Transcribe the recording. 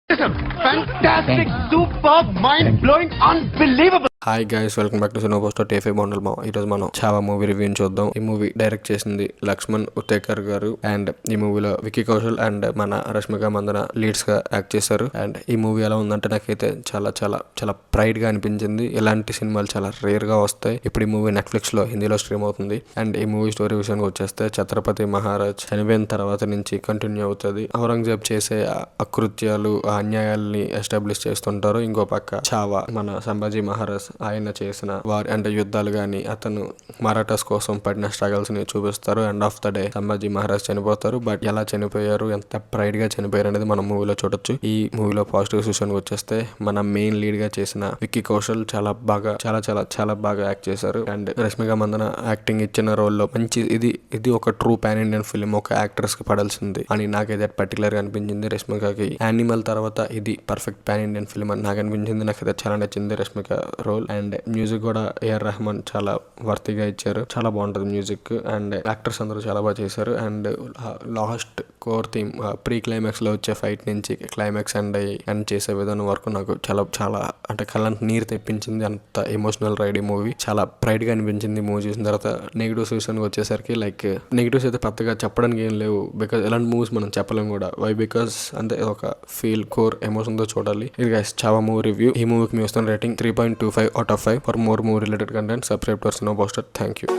Fantastic, superb, mind-blowing, unbelievable. Hi guys, welcome back to cinema poster టీఫై బాండల్ మా. ఈరోజు మనం చావా మూవీ రివ్యూ చూద్దాం. ఈ మూవీ డైరెక్ట్ చేసింది లక్ష్మణ్ ఉత్తేకర్ గారు. అండ్ ఈ మూవీలో విక్కీ కౌశల్ అండ్ మన రష్మిక మందన లీడ్స్ గా యాక్ట్ చేశారు. అండ్ ఈ మూవీ ఎలా ఉందంటే నాకైతే చాలా చాలా చాలా ప్రైడ్ గా అనిపించింది. ఇలాంటి సినిమాలు చాలా రేర్ గా వస్తాయి. ఇప్పుడు ఈ మూవీ నెట్ఫ్లిక్స్ లో హిందీలో స్ట్రీమ్ అవుతుంది. అండ్ ఈ మూవీ స్టోరీ విషయానికి వచ్చేస్తే ఛత్రపతి మహారాజ్ చనిపోయిన తర్వాత నుంచి కంటిన్యూ అవుతుంది. ఔరంగజేబ్ చేసే అకృత్యాలు, ఆ అన్యాయాల్ని ఎస్టాబ్లిష్ చేస్తుంటారు. ఇంకో పక్క చావా మన సంభాజీ మహారాజ్ ఆయన చేసిన వారి అంటే యుద్ధాలు గాని, అతను మరాఠాస్ కోసం పడిన స్ట్రగల్స్ ని చూపిస్తారు. End of the day Sambhaji Maharaj చనిపోతారు. బట్ ఎలా చనిపోయారు, ఎంత ప్రైడ్ గా చనిపోయారు అనేది మనం మూవీలో చూడొచ్చు. ఈ మూవీలో పాజిటివ్ విషయానికి వచ్చేస్తే మన మెయిన్ లీడ్ గా చేసిన విక్కీ కౌశల్ చాలా బాగా చాలా చాలా చాలా బాగా యాక్ట్ చేశారు. అండ్ రష్మిక మందన యాక్టింగ్ ఇచ్చిన రోల్ లో మంచి ఇది ఒక ట్రూ పాన్ ఇండియన్ ఫిల్మ్, ఒక యాక్ట్రెస్ కి పడాల్సింది అని నాకైతే పర్టికులర్ గా అనిపించింది. రష్మికకి యానిమల్ తర్వాత ఇది పర్ఫెక్ట్ పాన్ ఇండియన్ ఫిల్మ్ అని నాకు అనిపించింది. నాకైతే చాలా నచ్చింది రష్మిక రోల్. అండ్ మ్యూజిక్ కూడా ఏఆర్ రెహమాన్ చాలా వర్తిగా ఇచ్చారు. చాలా బాగుంటది మ్యూజిక్. అండ్ యాక్టర్స్ అందరూ చాలా బాగా చేశారు. And last core theme pre climax లో వచ్చే ఫైట్ నుంచి క్లైమాక్స్ అండ్ చేసే విధానం వరకు నాకు చాలా చాలా అంటే కళ్ళంత నీరు తెప్పించింది. అంత ఎమోషనల్ రైడ్ ఈ మూవీ. చాలా ప్రైడ్ గా అనిపించింది మూవీ చూసిన తర్వాత. నెగిటివ్స్ విషయానికి వచ్చేసరికి లైక్ నెగిటివ్స్ అయితే పెద్దగా చెప్పడానికి ఏం లేవు. బికాస్ ఎలాంటి మూవీస్ మనం చెప్పలేం కూడా. వై బికాస్ అంటే ఒక ఫీల్ కోర్ ఎమోషన్ తో చూడాలి. ఇది గైస్ చావా మూవీ రివ్యూ. ఈ మూవీకి మీ వస్తున్న rating 3.25 out of 5. For more movie related content, subscribe to our Cinema Poster. Thank you.